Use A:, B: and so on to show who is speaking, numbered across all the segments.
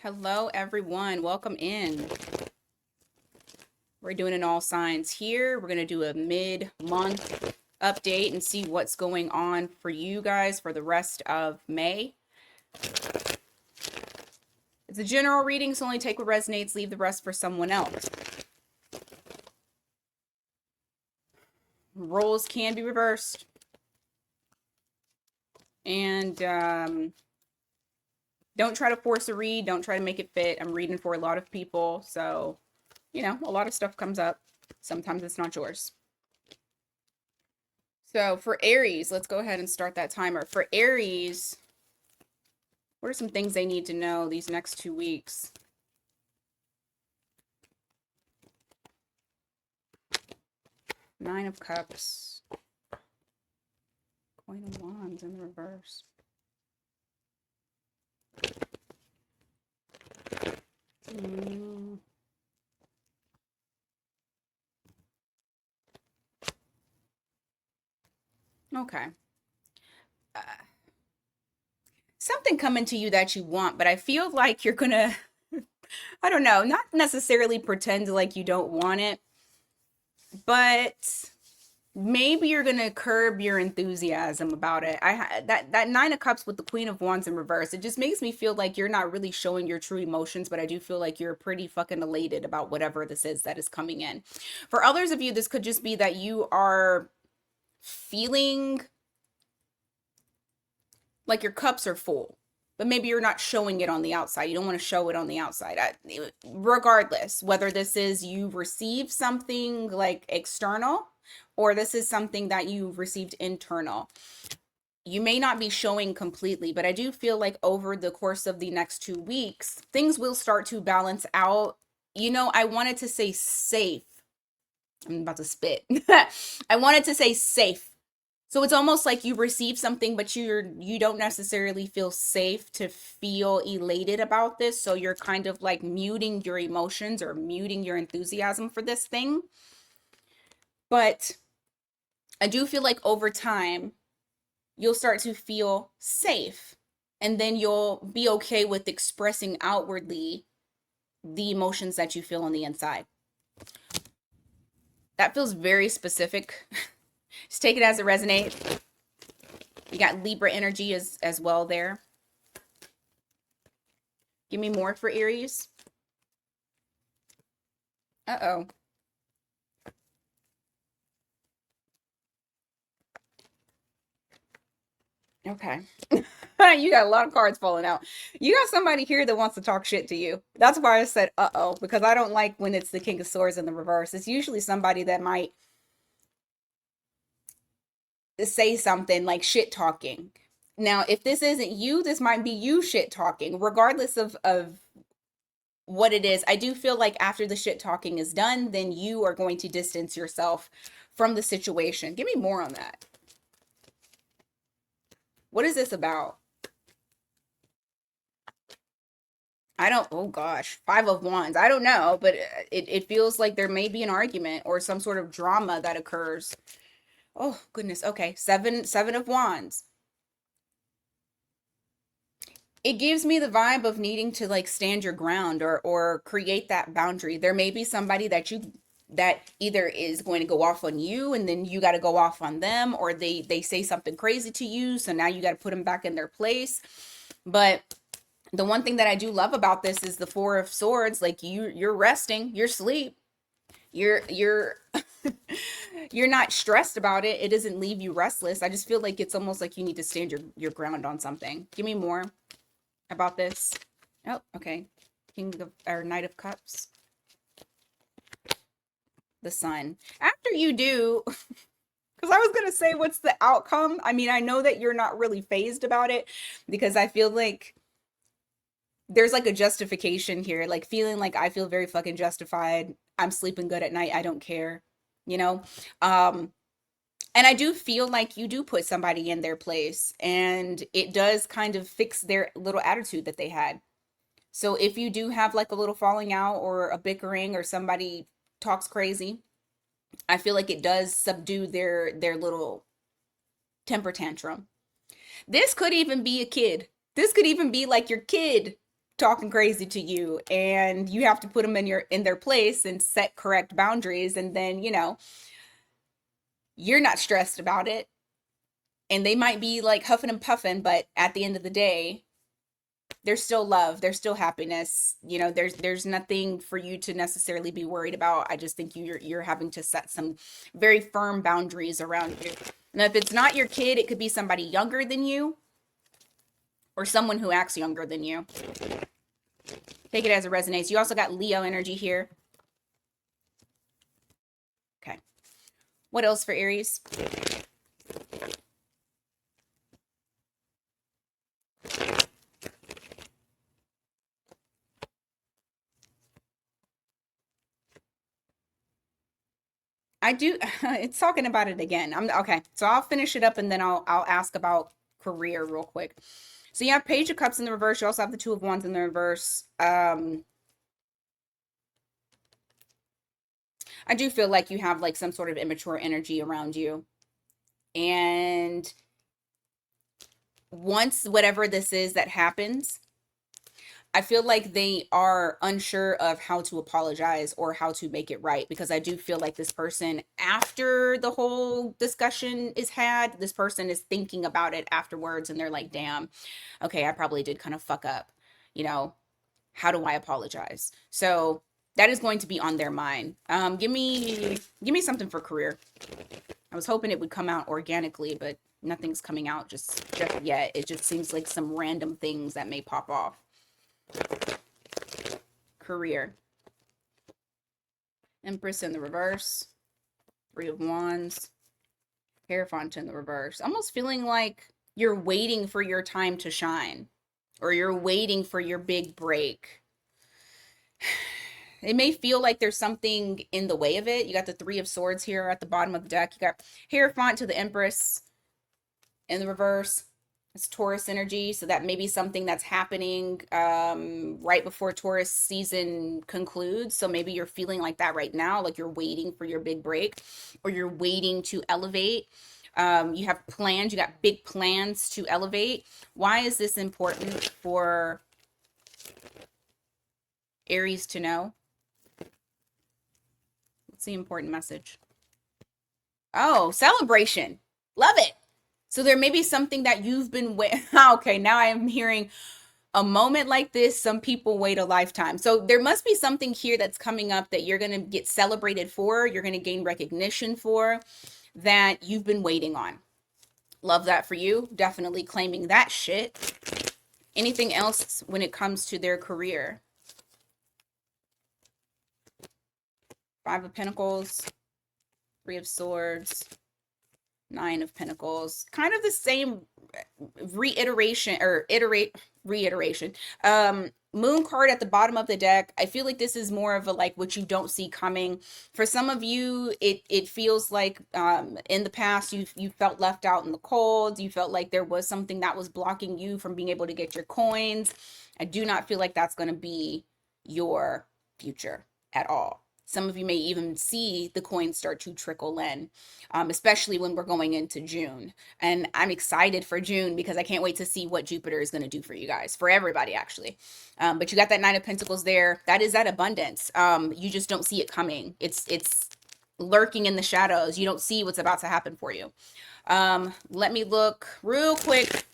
A: Hello, everyone. Welcome in. We're doing an all signs here. We're going to do a mid-month update and see what's going on for you guys for the rest of May. It's a general reading, so only take what resonates, leave the rest for someone else. Roles can be reversed. And don't try to force a read. Don't try to make it fit. I'm reading for a lot of people, so a lot of stuff comes up. Sometimes it's not yours. So for Aries, let's go ahead and start that timer. For Aries, what are some things they need to know these next 2 weeks? Nine of Cups. Queen of Wands in the reverse. Okay. Something coming to you that you want, but I feel like you're gonna, I don't know, not necessarily pretend like you don't want it, but maybe you're gonna curb your enthusiasm about it. That Nine of Cups with the Queen of Wands in reverse, it just makes me feel like you're not really showing your true emotions, but I do feel like you're pretty fucking elated about whatever this is that is coming in. For others of you, this could just be that you are feeling like your cups are full, but maybe you're not showing it on the outside. You don't want to show it on the outside. Regardless, whether this is you receive something like external or this is something that you've received internal, you may not be showing completely, but I do feel like over the course of the next 2 weeks, things will start to balance out. I wanted to say safe. I'm about to spit. I wanted to say safe. So it's almost like you receive something, but you don't necessarily feel safe to feel elated about this. So you're kind of like muting your emotions or muting your enthusiasm for this thing. But I do feel like over time, you'll start to feel safe. And then you'll be okay with expressing outwardly the emotions that you feel on the inside. That feels very specific. Just take it as it resonates. You got Libra energy as well there. Give me more for Aries. Uh-oh. Okay. You got a lot of cards falling out. You got somebody here that wants to talk shit to you. That's why I said uh-oh, because I don't like when it's the King of Swords in the reverse. It's usually somebody that might say something like shit talking. Now, if this isn't you, this might be you shit talking, regardless of what it is. I do feel like after the shit talking is done, then you are going to distance yourself from the situation. Give me more on that. What is this about? Oh gosh, Five of Wands. I don't know, but it feels like there may be an argument or some sort of drama that occurs. Oh goodness. Okay, seven of Wands. It gives me the vibe of needing to like stand your ground or create that boundary. There may be somebody that either is going to go off on you and then you got to go off on them, or they say something crazy to you, so now you got to put them back in their place. But the one thing that I do love about this is the Four of Swords. Like you're resting, you're asleep, you're you're not stressed about it. It doesn't leave you restless. I just feel like it's almost like you need to stand your ground on something. Give me more about this. Oh, okay. Knight of Cups. The Sun. After you do, because I was going to say, what's the outcome? I mean, I know that you're not really phased about it because I feel like there's like a justification here, like feeling like I feel very fucking justified. I'm sleeping good at night. I don't care, you know? And I do feel like you do put somebody in their place and it does kind of fix their little attitude that they had. So if you do have like a little falling out or a bickering or somebody talks crazy, I feel like it does subdue their little temper tantrum. This could even be a kid. This could even be like your kid talking crazy to you, and you have to put them in their place and set correct boundaries, and then, you're not stressed about it, and they might be like huffing and puffing, but at the end of the day, there's still love, there's still happiness. There's nothing for you to necessarily be worried about. I just think you're having to set some very firm boundaries around you. And if it's not your kid, it could be somebody younger than you or someone who acts younger than you. Take it as it resonates. You also got Leo energy here. Okay. What else for Aries? I do. It's talking about it again. I'm okay. So I'll finish it up and then I'll ask about career real quick. So you have Page of Cups in the reverse. You also have the Two of Wands in the reverse. I do feel like you have like some sort of immature energy around you. And once whatever this is that happens, I feel like they are unsure of how to apologize or how to make it right, because I do feel like this person, after the whole discussion is had, this person is thinking about it afterwards and they're like, damn, okay, I probably did kind of fuck up. How do I apologize? So that is going to be on their mind. Give me something for career. I was hoping it would come out organically, but nothing's coming out just yet. It just seems like some random things that may pop off. Career. Empress in the reverse. Three of Wands. Hierophant in the reverse. Almost feeling like you're waiting for your time to shine, or you're waiting for your big break. It may feel like there's something in the way of it. You got the Three of Swords here at the bottom of the deck. You got Hierophant to the Empress in the reverse. It's Taurus energy, so that may be something that's happening right before Taurus season concludes. So maybe you're feeling like that right now, like you're waiting for your big break, or you're waiting to elevate. You have plans, you got big plans to elevate. Why is this important for Aries to know? What's the important message? Oh, celebration. Love it. So there may be something that you've been okay, now I am hearing a moment like this. Some people wait a lifetime. So there must be something here that's coming up that you're going to get celebrated for. You're going to gain recognition for, that you've been waiting on. Love that for you. Definitely claiming that shit. Anything else when it comes to their career? Five of Pentacles, Three of Swords, Nine of Pentacles. Kind of the same reiteration. Moon card at the bottom of the deck. I feel like this is more of a like what you don't see coming. For some of you, it feels like in the past you felt left out in the cold. You felt like there was something that was blocking you from being able to get your coins. I do not feel like that's going to be your future at all. Some of you may even see the coins start to trickle in, especially when we're going into June. And I'm excited for June because I can't wait to see what Jupiter is going to do for you guys, for everybody actually. But you got that Nine of Pentacles there. That is that abundance. You just don't see it coming. It's lurking in the shadows. You don't see what's about to happen for you. Let me look real quick.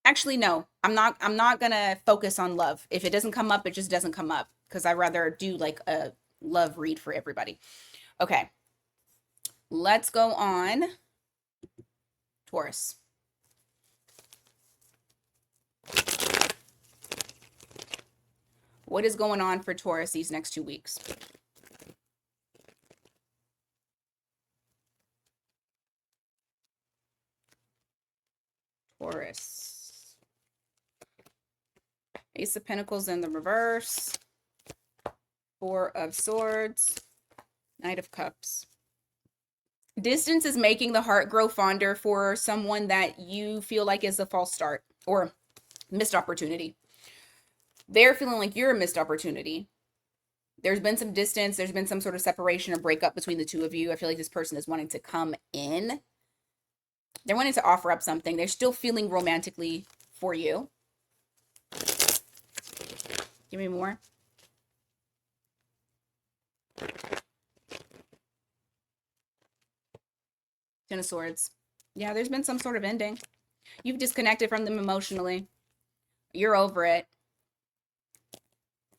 A: Actually, no, I'm not gonna focus on love. If it doesn't come up, it just doesn't come up, because I rather do like a love read for everybody. Okay, let's go on Taurus. What is going on for Taurus these next 2 weeks? Taurus. Ace of Pentacles in the reverse. Four of Swords. Knight of Cups. Distance is making the heart grow fonder for someone that you feel like is a false start or missed opportunity. They're feeling like you're a missed opportunity. There's been some distance. There's been some sort of separation or breakup between the two of you. I feel like this person is wanting to come in. They're wanting to offer up something. They're still feeling romantically for you. Give me more. Ten of Swords. Yeah, there's been some sort of ending. You've disconnected from them emotionally. You're over it.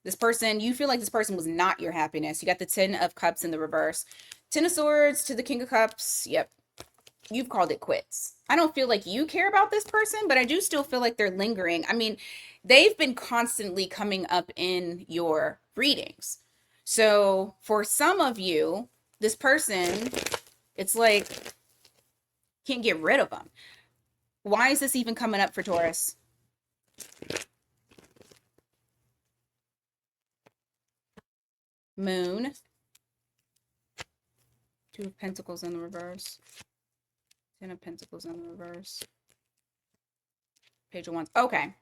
A: This person, you feel like this person was not your happiness. You got the Ten of Cups in the reverse. Ten of Swords to the King of Cups. Yep. You've called it quits. I don't feel like you care about this person, but I do still feel like they're lingering. I mean, they've been constantly coming up in your readings. So for some of you, this person, it's like, can't get rid of them. Why is this even coming up for Taurus? Moon. Two of Pentacles in the reverse. Ten of Pentacles in the reverse. Page of Wands. Okay.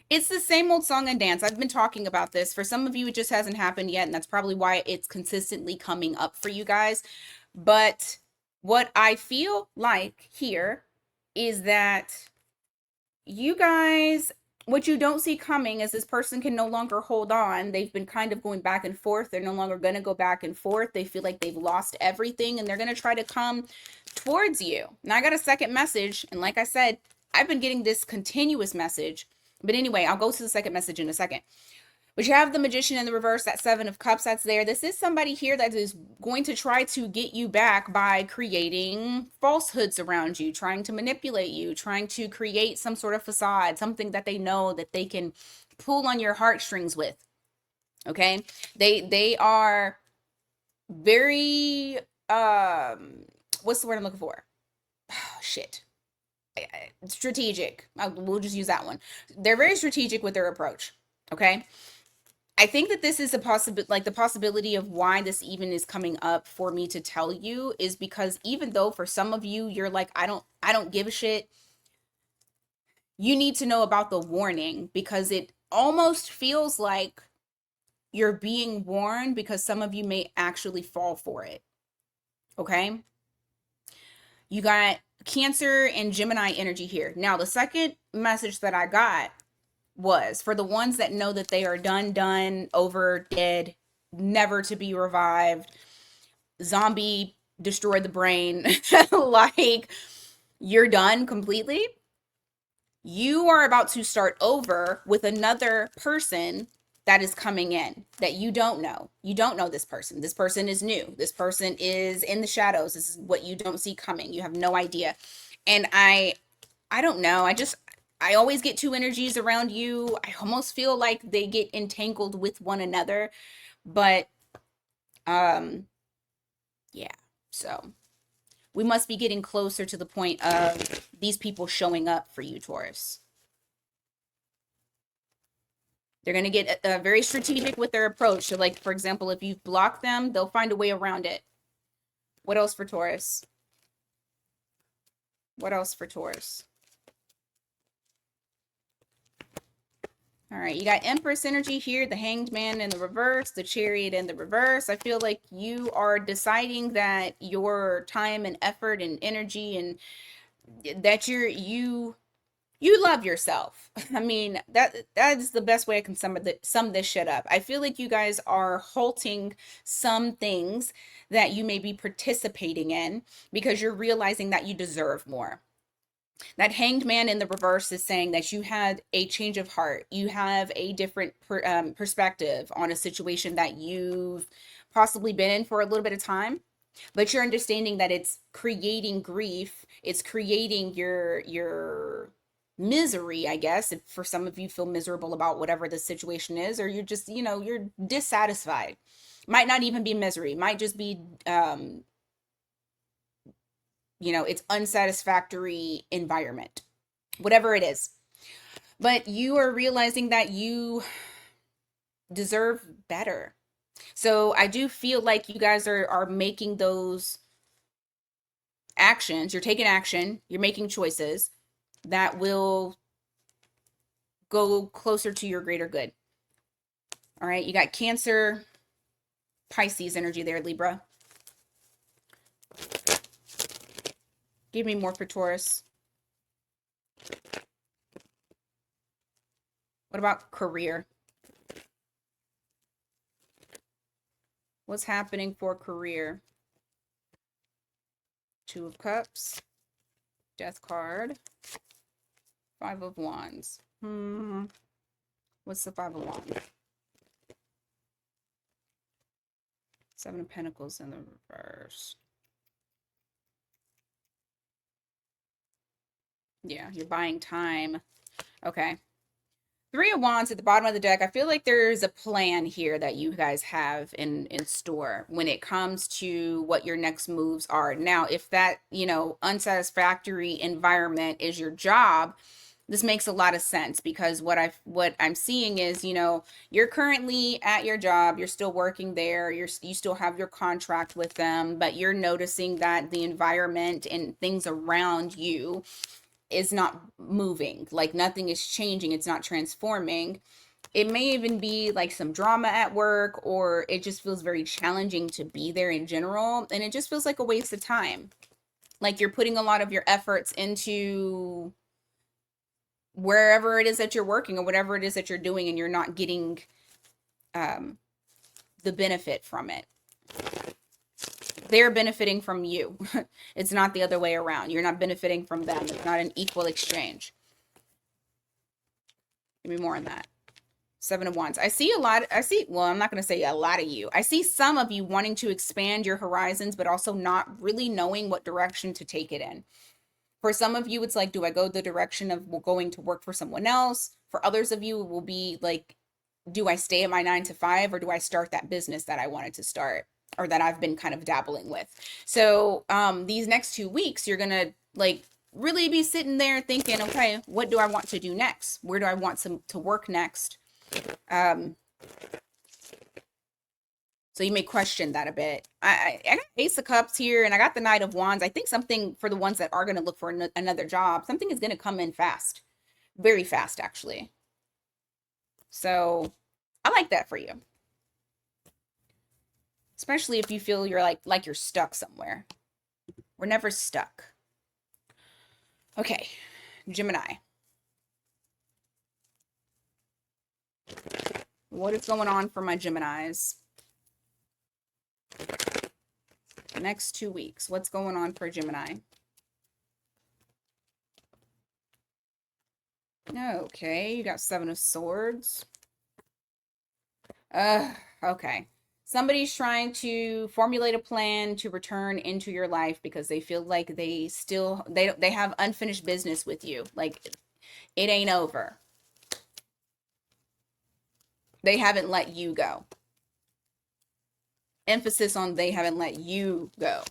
A: It's the same old song and dance. I've been talking about this. For some of you, it just hasn't happened yet, and that's probably why it's consistently coming up for you guys. But what I feel like here is that you guys, what you don't see coming is this person can no longer hold on. They've been kind of going back and forth. They're no longer going to go back and forth. They feel like they've lost everything, and they're going to try to come towards you. And I got a second message, and like I said, I've been getting this continuous message. But anyway, I'll go to the second message in a second. But you have the Magician in the reverse, that Seven of Cups that's there. This is somebody here that is going to try to get you back by creating falsehoods around you, trying to manipulate you, trying to create some sort of facade, something that they know that they can pull on your heartstrings with. Okay? They are very what's the word I'm looking for? Oh, shit. Strategic. We'll just use that one. They're very strategic with their approach. Okay. I think that this is a possibility, like the possibility of why this even is coming up for me to tell you is because even though for some of you, you're like, I don't give a shit. You need to know about the warning because it almost feels like you're being warned because some of you may actually fall for it. Okay. You got Cancer and Gemini energy here. Now, the second message that I got was for the ones that know that they are done, over, dead, never to be revived, zombie, destroy the brain, like you're done completely. You are about to start over with another person that is coming in that you don't know. You don't know this person. This person is new. This person is in the shadows. This is what you don't see coming. You have no idea. And I don't know. I always get two energies around you. I almost feel like they get entangled with one another. But yeah. So we must be getting closer to the point of these people showing up for you, Taurus. They're going to get very strategic with their approach. So like, for example, if you've blocked them, they'll find a way around it. What else for Taurus? What else for Taurus? All right, you got Empress energy here, the Hanged Man in the reverse, the Chariot in the reverse. I feel like you are deciding that your time and effort and energy and that you love yourself. I mean, that is the best way I can sum this shit up. I feel like you guys are halting some things that you may be participating in because you're realizing that you deserve more. That Hanged Man in the reverse is saying that you had a change of heart. You have a different perspective on a situation that you've possibly been in for a little bit of time, but you're understanding that it's creating grief. It's creating your misery, I guess. If for some of you feel miserable about whatever the situation is, or you're just, you're dissatisfied. Might not even be misery. Might just be it's unsatisfactory environment, whatever it is. But you are realizing that you deserve better. So I do feel like you guys are making those actions. You're taking action. You're making choices that will go closer to your greater good. All right. You got Cancer, Pisces energy there, Libra. Give me more for Taurus. What about career? What's happening for career? Two of Cups. Death card. Five of Wands. What's the Five of Wands? Seven of Pentacles in the reverse. Yeah, you're buying time. Okay. Three of Wands at the bottom of the deck. I feel like there's a plan here that you guys have in store when it comes to what your next moves are. Now, if that, unsatisfactory environment is your job, this makes a lot of sense, because what I'm seeing is, you're currently at your job, you're still working there, you still have your contract with them, but you're noticing that the environment and things around you is not moving, like nothing is changing, it's not transforming. It may even be like some drama at work, or it just feels very challenging to be there in general, and it just feels like a waste of time. Like you're putting a lot of your efforts into wherever it is that you're working or whatever it is that you're doing, and you're not getting the benefit from it. They're benefiting from you. It's not the other way around. You're not benefiting from them. It's not an equal exchange. Give me more on that. Seven of Wands. Well, I'm not going to say a lot of you. I see some of you wanting to expand your horizons, but also not really knowing what direction to take it in. For some of you, it's like, do I go the direction of going to work for someone else? For others of you, it will be like, do I stay at my 9 to 5, or do I start that business that I wanted to start, or that I've been kind of dabbling with? So these next 2 weeks, you're going to like really be sitting there thinking, okay, what do I want to do next? Where do I want to work next? So you may question that a bit. I got Ace of Cups here, and I got the Knight of Wands. I think something, for the ones that are going to look for another job, something is going to come in fast. Very fast, actually. So I like that for you. Especially if you feel you're like you're stuck somewhere. We're never stuck. Okay, Gemini. What is going on for my Geminis? Next 2 weeks. What's going on for Gemini? Okay, you got Seven of Swords. Okay. Somebody's trying to formulate a plan to return into your life because they feel like they have unfinished business with you. Like it ain't over. They haven't let you go. Emphasis on they haven't let you go.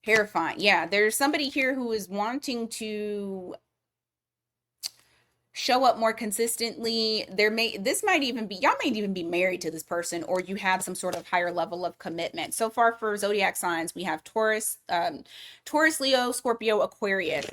A: Terrifying. Yeah, there's somebody here who is wanting to show up more consistently. Y'all may even be married to this person, or you have some sort of higher level of commitment. So far for zodiac signs, we have Taurus, Leo, Scorpio, Aquarius.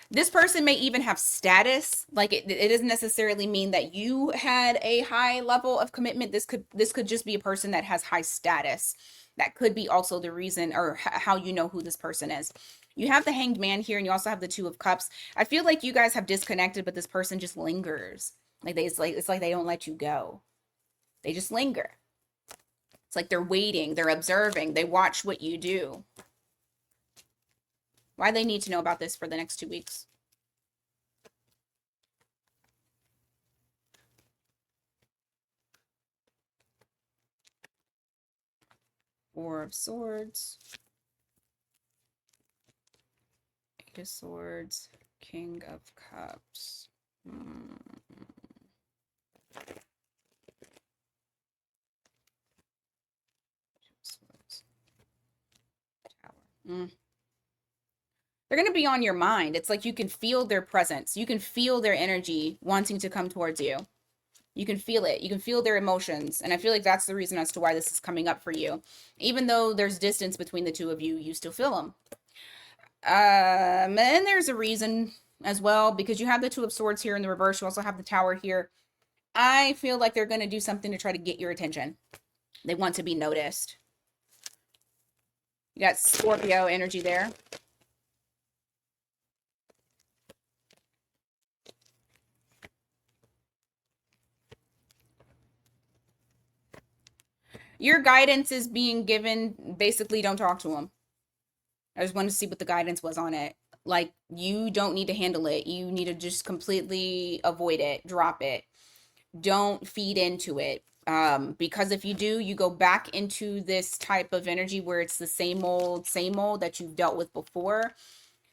A: This person may even have status. Like it doesn't necessarily mean that you had a high level of commitment. This could just be a person that has high status. That could be also the reason, or how you know who this person is. You have the Hanged Man here, and you also have the Two of Cups. I feel like you guys have disconnected, but this person just lingers. It's like they don't let you go. They just linger. It's like they're waiting, they're observing, they watch what you do. Why they need to know about this for the next 2 weeks? Four of Swords. Eight of Swords. King of Cups. Tower. They're going to be on your mind. It's like you can feel their presence. You can feel their energy wanting to come towards you. You can feel it. You can feel their emotions. And I feel like that's the reason as to why this is coming up for you. Even though there's distance between the two of you, you still feel them. And there's a reason as well, because you have the Two of Swords here in the reverse. You also have the Tower here. I feel like they're going to do something to try to get your attention. They want to be noticed. You got Scorpio energy there. Your guidance is being given. Basically, don't talk to them. I just wanted to see what the guidance was on it. Like, you don't need to handle it. You need to just completely avoid it, drop it. Don't feed into it. Because if you do, you go back into this type of energy where it's the same old that you've dealt with before.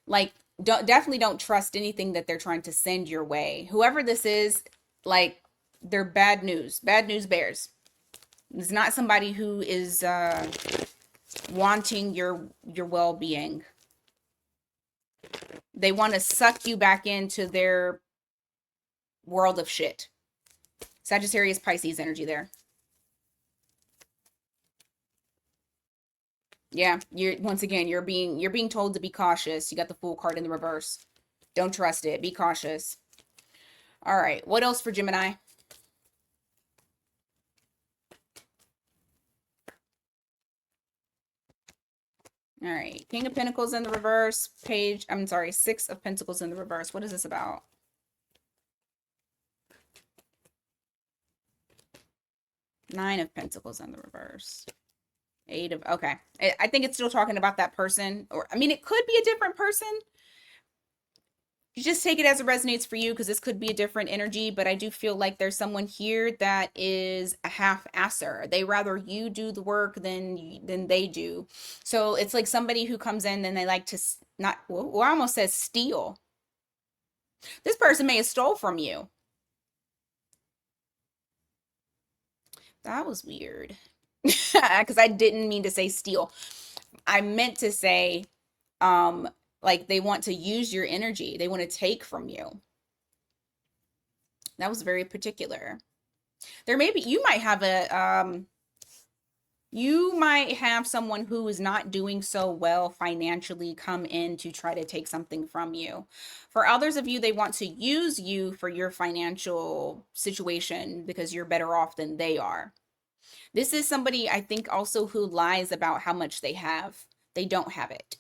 A: Like, definitely don't trust anything that they're trying to send your way. Whoever this is, like, they're bad news bears. It's not somebody who is wanting your well-being. They want to suck you back into their world of shit. Sagittarius, Pisces energy there. Yeah, you're once again you're being told to be cautious. You got the Fool card in the reverse. Don't trust it. Be cautious. All right. What else for Gemini? All right. King of Pentacles in the reverse. I'm sorry, Six of Pentacles in the reverse. What is this about? Nine of Pentacles in the reverse. Okay. I think it's still talking about that person. Or, I mean, it could be a different person. You just take it as it resonates for you, because this could be a different energy, but I do feel like there's someone here that is a half-asser. They rather you do the work than they do. So it's like somebody who comes in and they like to not, well, I almost said steal. This person may have stole from you. That was weird. Because I didn't mean to say steal. I meant to say, like, they want to use your energy. They want to take from you. That was very particular. There may be, you might have someone who is not doing so well financially come in to try to take something from you. For others of you, they want to use you for your financial situation because you're better off than they are. This is somebody, I think, also who lies about how much they have. They don't have it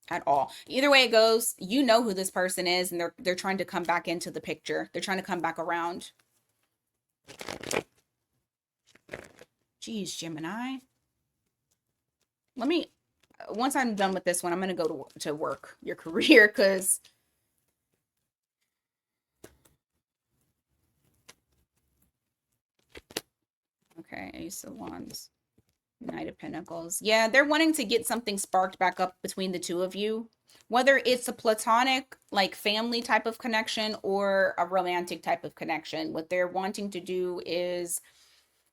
A: at all. Either way it goes, you know who this person is, and they're trying to come back into the picture. They're trying to come back around. Geez, Gemini. Once I'm done with this one, I'm going to go to work, your career, because okay, Ace of Wands, Knight of Pentacles. Yeah, they're wanting to get something sparked back up between the two of you. Whether it's a platonic, like family type of connection, or a romantic type of connection. What they're wanting to do is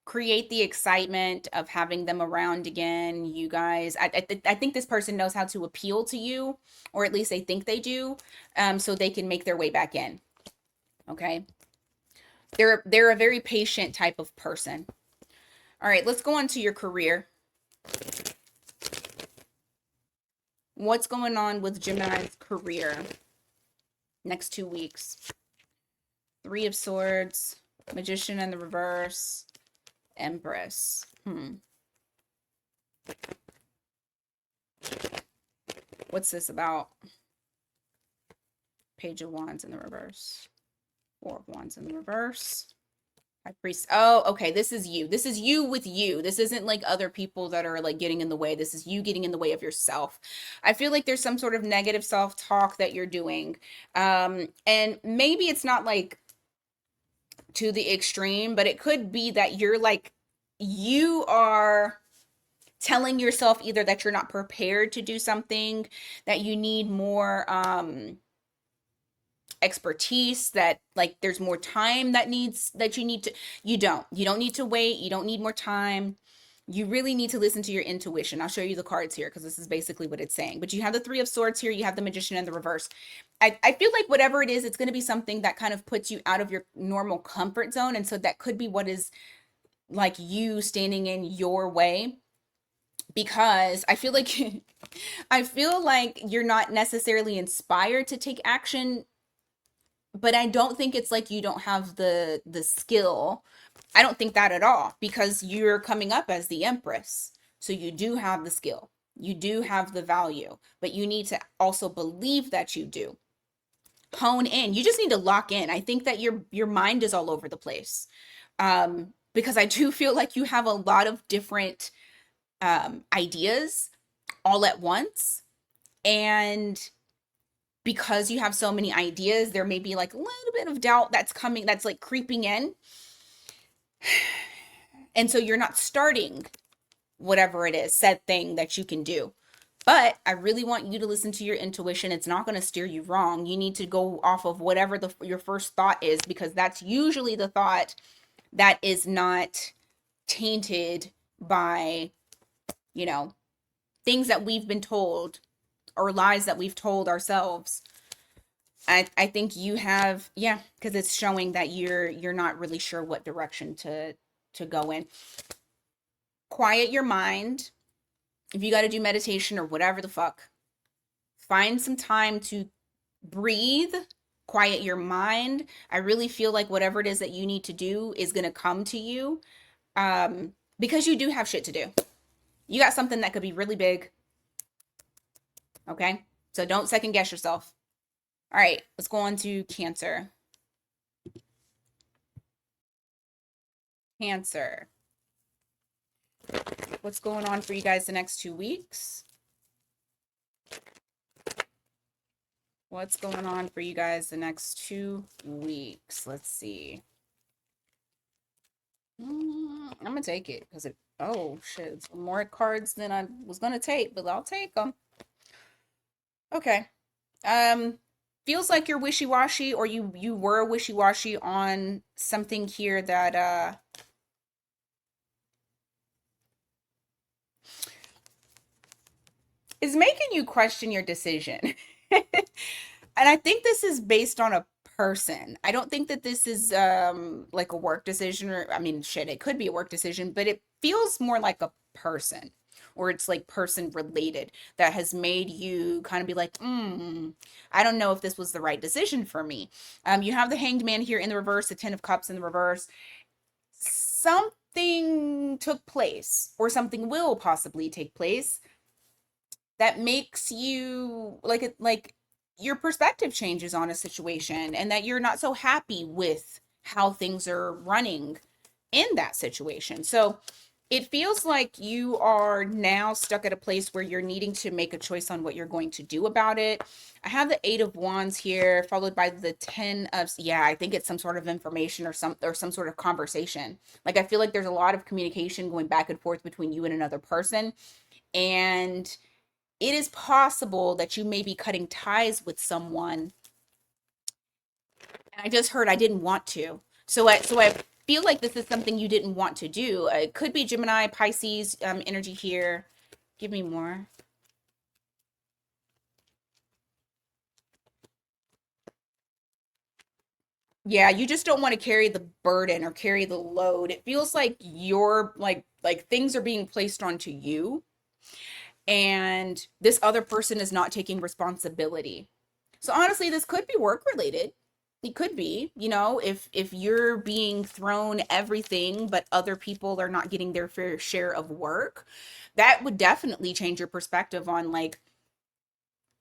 A: create the excitement of having them around again. You guys, I think this person knows how to appeal to you, or at least they think they do, so they can make their way back in. Okay. They're a very patient type of person. All right, let's go on to your career. What's going on with Gemini's career next 2 weeks? Three of Swords, Magician in the reverse, Empress. What's this about? Page of Wands in the reverse. Four of Wands in the reverse. High Priest. Oh, okay. This is you. This is you with you. This isn't like other people that are like getting in the way. This is you getting in the way of yourself. I feel like there's some sort of negative self-talk that you're doing. And maybe it's not like to the extreme, but it could be that you're like, you are telling yourself either that you're not prepared to do something, that you need more expertise, that like there's more time you don't need to wait, you don't need more time. You really need to listen to your intuition. I'll show you the cards here because this is basically what it's saying. But you have the Three of Swords here, you have the Magician in the reverse. I feel like whatever it is, it's going to be something that kind of puts you out of your normal comfort zone, and so that could be what is like you standing in your way, because I feel like I feel like you're not necessarily inspired to take action but I don't think it's like you don't have the skill. I don't think that at all, because you're coming up as the Empress. So you do have the skill. You do have the value, but you need to also believe that you do. Hone in. You just need to lock in. I think that your mind is all over the place. Because I do feel like you have a lot of different ideas all at once. And because you have so many ideas, there may be like a little bit of doubt that's coming, that's like creeping in. And so you're not starting whatever it is, said thing that you can do. But I really want you to listen to your intuition. It's not going to steer you wrong. You need to go off of whatever your first thought is, because that's usually the thought that is not tainted by, you know, things that we've been told or lies that we've told ourselves. I think you have, yeah, because it's showing that you're not really sure what direction to go in. Quiet your mind. If you got to do meditation or whatever the fuck, find some time to breathe, quiet your mind. I really feel like whatever it is that you need to do is going to come to you, because you do have shit to do. You got something that could be really big. Okay? So don't second guess yourself. All right, let's go on to Cancer. Cancer. What's going on for you guys the next 2 weeks? What's going on for you guys the next 2 weeks? Let's see. I'm gonna take it because oh shit, it's more cards than I was gonna take, but I'll take them. Okay. Feels like you're wishy-washy, or you were wishy-washy on something here that is making you question your decision. And I think this is based on a person. I don't think that this is like a work decision, or I mean shit, it could be a work decision, but it feels more like a person, or it's like person related, that has made you kind of be like, I don't know if this was the right decision for me. You have the Hanged Man here in the reverse, the Ten of Cups in the reverse. Something took place, or something will possibly take place, that makes you like your perspective changes on a situation, and that you're not so happy with how things are running in that situation. So it feels like you are now stuck at a place where you're needing to make a choice on what you're going to do about it. I have the Eight of Wands here, followed by the Ten of, yeah, I think it's some sort of information, or some sort of conversation. Like I feel like there's a lot of communication going back and forth between you and another person, and it is possible that you may be cutting ties with someone. And I just heard I didn't want to. So I feel like this is something you didn't want to do. It could be Gemini, Pisces energy here. Give me more. Yeah, you just don't want to carry the burden or carry the load. It feels like you're like things are being placed onto you, and this other person is not taking responsibility. So honestly, this could be work related. It could be, if you're being thrown everything, but other people are not getting their fair share of work, that would definitely change your perspective on like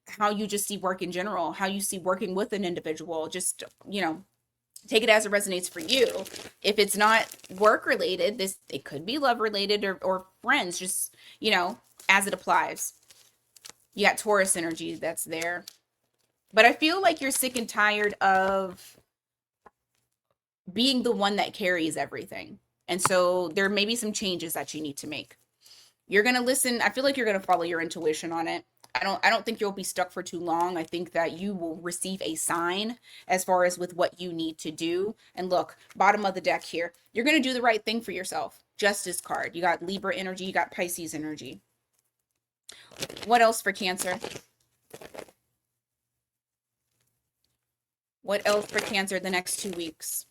A: how you just see work in general, how you see working with an individual. Just, take it as it resonates for you. If it's not work related, it could be love related, or friends, just, as it applies. You got Taurus energy that's there. But I feel like you're sick and tired of being the one that carries everything. And so there may be some changes that you need to make. You're going to listen. I feel like you're going to follow your intuition on it. I don't think you'll be stuck for too long. I think that you will receive a sign as far as with what you need to do. And look, bottom of the deck here, you're going to do the right thing for yourself. Justice card. You got Libra energy, you got Pisces energy. What else for Cancer? What else for Cancer the next 2 weeks?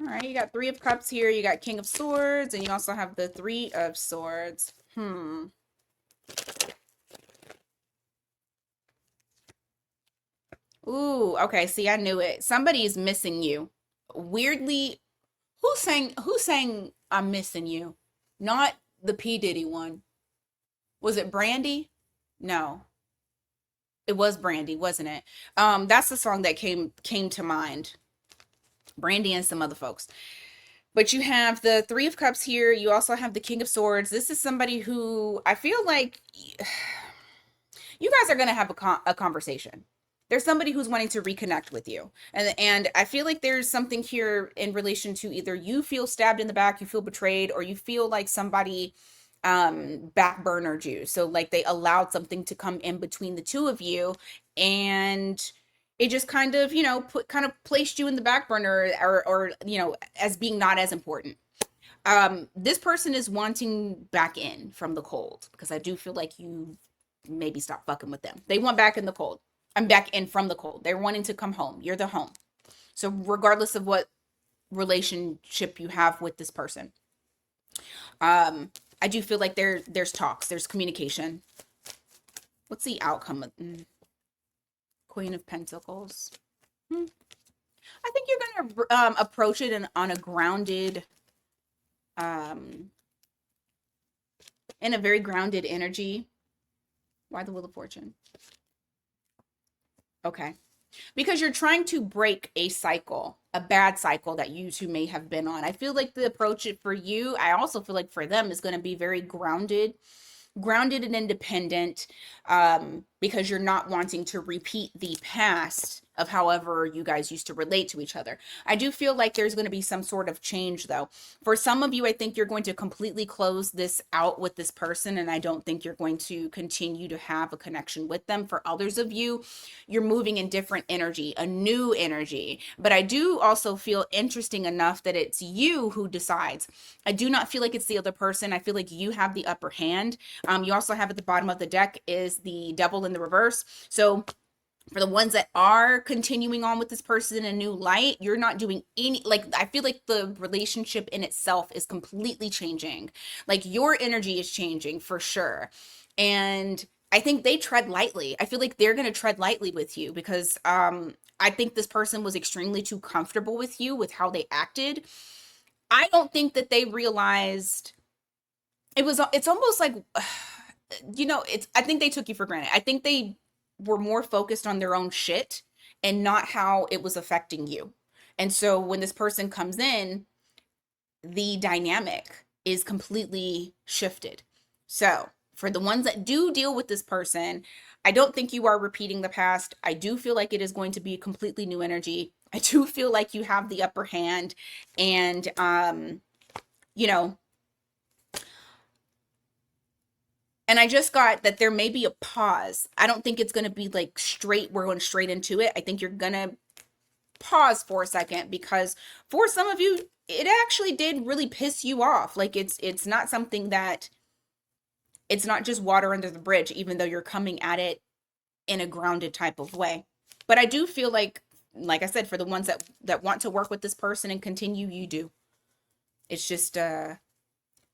A: All right, you got Three of Cups here. You got King of Swords, and you also have the Three of Swords. Ooh, okay. See, I knew it. Somebody is missing you. Weirdly, who's saying I'm missing you? Not the P. Diddy one. Was it Brandy? No. It was Brandy, wasn't it? That's the song that came to mind. Brandy and some other folks. But you have the Three of Cups here. You also have the King of Swords. This is somebody who I feel like you guys are going to have a conversation. There's somebody who's wanting to reconnect with you. And I feel like there's something here in relation to either you feel stabbed in the back, you feel betrayed, or you feel like somebody backburnered you. So like they allowed something to come in between the two of you, and it just kind of, placed you in the back burner, or as being not as important. This person is wanting back in from the cold, because I do feel like you maybe stop fucking with them. They want back in the cold. I'm back in from the cold. They're wanting to come home. You're the home. So regardless of what relationship you have with this person, I do feel like there's talks, there's communication. What's the outcome of Queen of Pentacles? I think you're gonna approach it on a grounded, in a very grounded energy. Why the Wheel of Fortune? Okay. Because you're trying to break a cycle, a bad cycle that you two may have been on. I feel like the approach for you, I also feel like for them, is going to be very grounded and independent, because you're not wanting to repeat the past of however you guys used to relate to each other. I do feel like there's going to be some sort of change, though. For some of you, I think you're going to completely close this out with this person, and I don't think you're going to continue to have a connection with them. For others of you, you're moving in different energy, a new energy. But I do also feel interesting enough that it's you who decides. I do not feel like it's the other person. I feel like you have the upper hand. You also have at the bottom of the deck is the Devil in the reverse. So for the ones that are continuing on with this person in a new light, you're not doing any, like, I feel like the relationship in itself is completely changing. Like your energy is changing for sure. And I think they tread lightly. I feel like they're going to tread lightly with you, because I think this person was extremely too comfortable with you, with how they acted. I don't think that they realized it's almost like, I think they took you for granted. I think they were more focused on their own shit and not how it was affecting you. And so when this person comes in, the dynamic is completely shifted. So for the ones that do deal with this person, I don't think you are repeating the past. I do feel like it is going to be a completely new energy. I do feel like you have the upper hand, and and I just got that there may be a pause. I don't think it's going to be like we're going straight into it. I think you're going to pause for a second, because for some of you, it actually did really piss you off. Like it's not something that, it's not just water under the bridge, even though you're coming at it in a grounded type of way. But I do feel like I said, for the ones that want to work with this person and continue, you do. It's just, I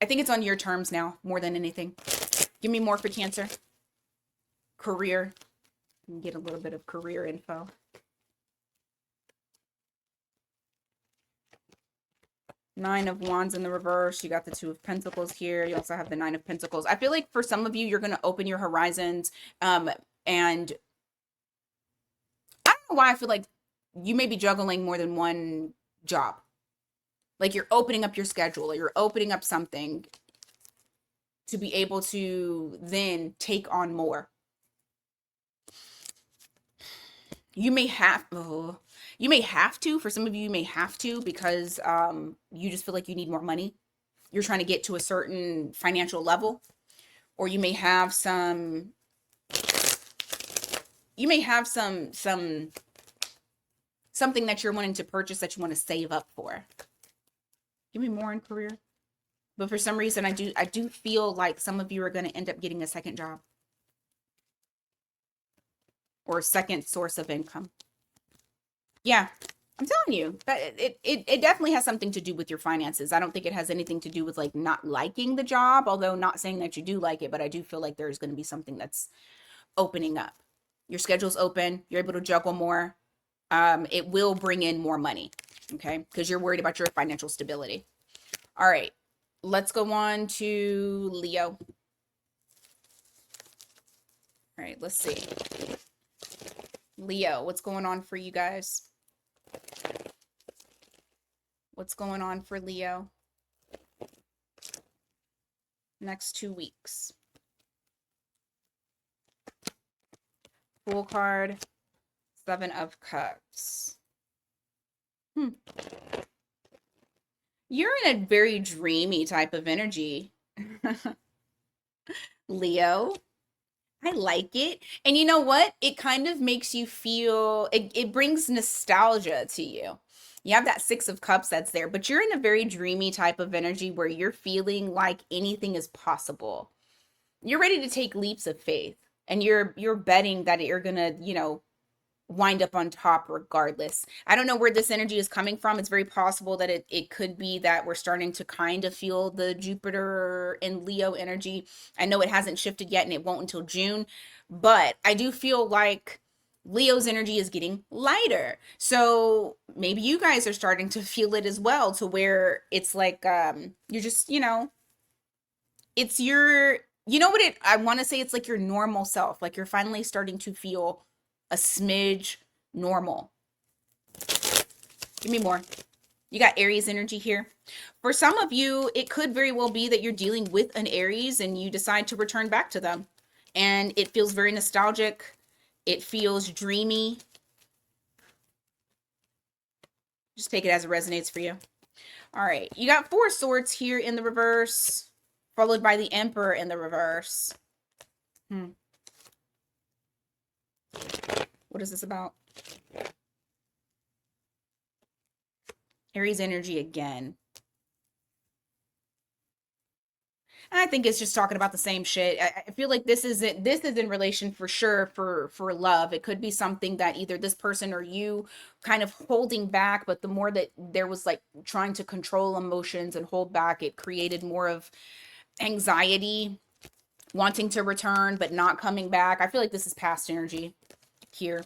A: think it's on your terms now more than anything. Give me more for Cancer. Career. Get a little bit of career info. Nine of Wands in the reverse. You got the Two of Pentacles here. You also have the Nine of Pentacles. I feel like for some of you, you're going to open your horizons. And I don't know why I feel like you may be juggling more than one job. Like you're opening up your schedule, or you're opening up something to be able to then take on more. You may have to, for some of you may have to, because you just feel like you need more money. You're trying to get to a certain financial level, or you may have some something that you're wanting to purchase that you want to save up for. Give me more in career. But for some reason, I do feel like some of you are going to end up getting a second job, or a second source of income. Yeah. I'm telling you that it definitely has something to do with your finances. I don't think it has anything to do with like not liking the job, although not saying that you do like it, but I do feel like there's going to be something that's opening up. Your schedule's open, you're able to juggle more. It will bring in more money, okay? Because you're worried about your financial stability. All right, let's go on to Leo. All right, let's see. Leo, what's going on for you guys? What's going on for Leo? Next 2 weeks. Fool card, 7 of Cups. You're in a very dreamy type of energy, Leo. I like it. And you know what? It kind of makes you feel, it brings nostalgia to you. You have that 6 of Cups that's there, but you're in a very dreamy type of energy where you're feeling like anything is possible. You're ready to take leaps of faith, and you're betting that you're gonna, wind up on top regardless. I don't know where this energy is coming from. It's very possible that it could be that we're starting to kind of feel the Jupiter and Leo energy. I know it hasn't shifted yet and it won't until June, but I do feel like Leo's energy is getting lighter. So maybe you guys are starting to feel it as well, to where it's like you're just, it's your, what it, I want to say it's like your normal self. Like you're finally starting to feel a smidge normal. Give me more. You got Aries energy here. For some of you, it could very well be that you're dealing with an Aries and you decide to return back to them. And it feels very nostalgic. It feels dreamy. Just take it as it resonates for you. All right. You got 4 swords here in the reverse, followed by the Emperor in the reverse. What is this about? Aries energy again. I think it's just talking about the same shit. I feel like this is in relation for sure for love. It could be something that either this person or you kind of holding back, but the more that there was like trying to control emotions and hold back, it created more of anxiety, wanting to return but not coming back. I feel like this is past energy here.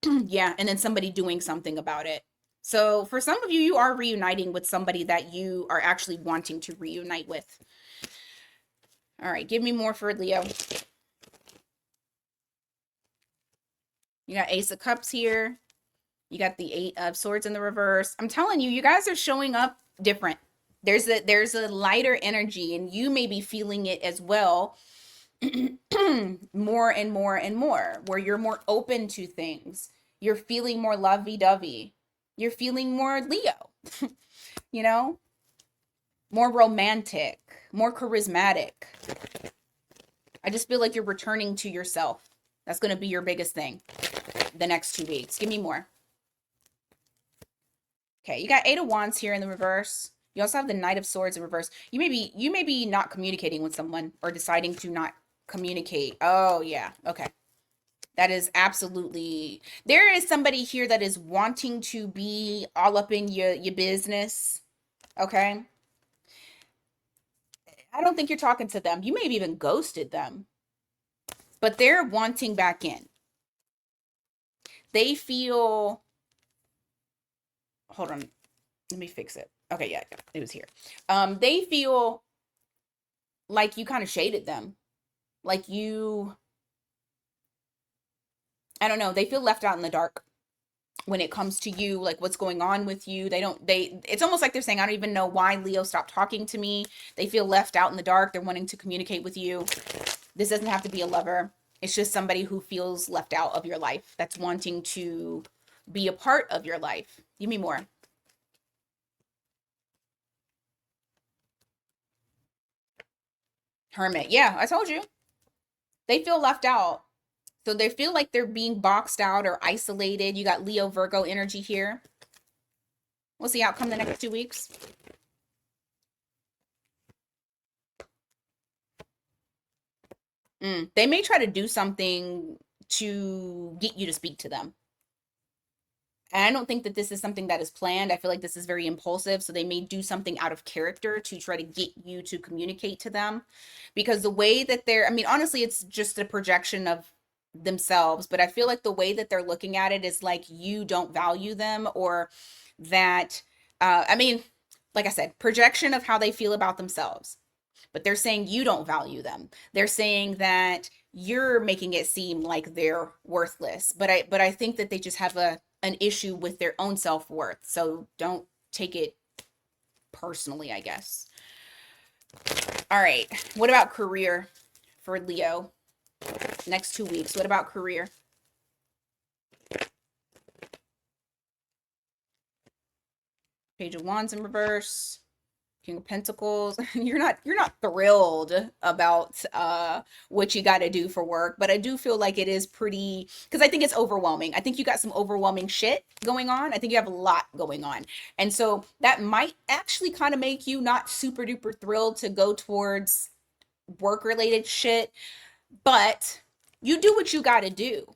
A: Yeah, and then somebody doing something about it. So for some of you, you are reuniting with somebody that you are actually wanting to reunite with. All right, give me more for Leo. You got Ace of Cups here. You got the 8 of Swords in the reverse. I'm telling you, you guys are showing up different. There's a lighter energy, and you may be feeling it as well. More and more and more, where you're more open to things. You're feeling more lovey-dovey. You're feeling more Leo, more romantic, more charismatic. I just feel like you're returning to yourself. That's going to be your biggest thing the next 2 weeks. Give me more. Okay, you got 8 of Wands here in the reverse. You also have the Knight of Swords in reverse. You may be not communicating with someone or deciding to not communicate. Oh, yeah. Okay. That is absolutely, there is somebody here that is wanting to be all up in your business. Okay. I don't think you're talking to them. You may have even ghosted them, but they're wanting back in. They feel, hold on. Let me fix it. Okay. Yeah, it was here. They feel like you kind of shaded them. Like I don't know. They feel left out in the dark when it comes to you, like what's going on with you. It's almost like they're saying, I don't even know why Leo stopped talking to me. They feel left out in the dark. They're wanting to communicate with you. This doesn't have to be a lover. It's just somebody who feels left out of your life, that's wanting to be a part of your life. Give me more. Hermit. Yeah, I told you. They feel left out. So they feel like they're being boxed out or isolated. You got Leo Virgo energy here. What's the outcome the next 2 weeks? They may try to do something to get you to speak to them. And I don't think that this is something that is planned. I feel like this is very impulsive. So they may do something out of character to try to get you to communicate to them. Because the way that they're, I mean, honestly, it's just a projection of themselves. But I feel like the way that they're looking at it is like you don't value them, or that, I mean, like I said, projection of how they feel about themselves. But they're saying you don't value them. They're saying that you're making it seem like they're worthless. But I think that they just have an issue with their own self-worth. So don't take it personally, I guess. All right. What about career for Leo? Next 2 weeks. What about career? Page of Wands in reverse. King of Pentacles. You're not thrilled about what you got to do for work, but I do feel like it is pretty, because I think it's overwhelming. I think you got some overwhelming shit going on. I think you have a lot going on. And so that might actually kind of make you not super duper thrilled to go towards work related shit, but you do what you got to do.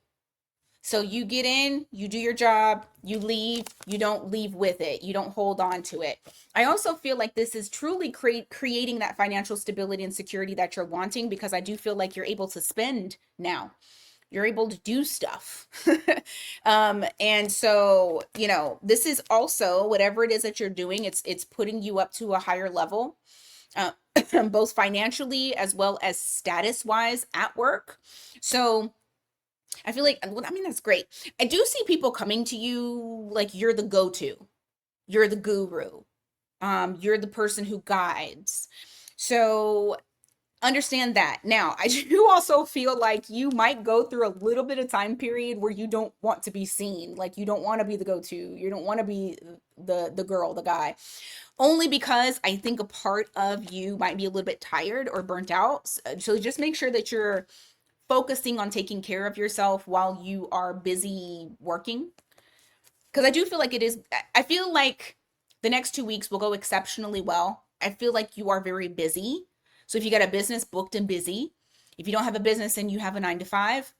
A: So you get in, you do your job, you leave, you don't leave with it. You don't hold on to it. I also feel like this is truly creating that financial stability and security that you're wanting, because I do feel like you're able to spend now. You're able to do stuff. And so, this is also whatever it is that you're doing, it's putting you up to a higher level, uh, both financially as well as status wise at work. So I feel like, I mean, that's great. I do see people coming to you like you're the go-to, you're the guru, you're the person who guides. So understand that. Now, I do also feel like you might go through a little bit of time period where you don't want to be seen, like you don't want to be the go-to, you don't want to be the girl, the guy, only because I think a part of you might be a little bit tired or burnt out. So just make sure that you're focusing on taking care of yourself while you are busy working. Because I do feel like I feel like the next 2 weeks will go exceptionally well. I feel like you are very busy. So if you got a business, booked and busy. If you don't have a business and you have a 9 to 5,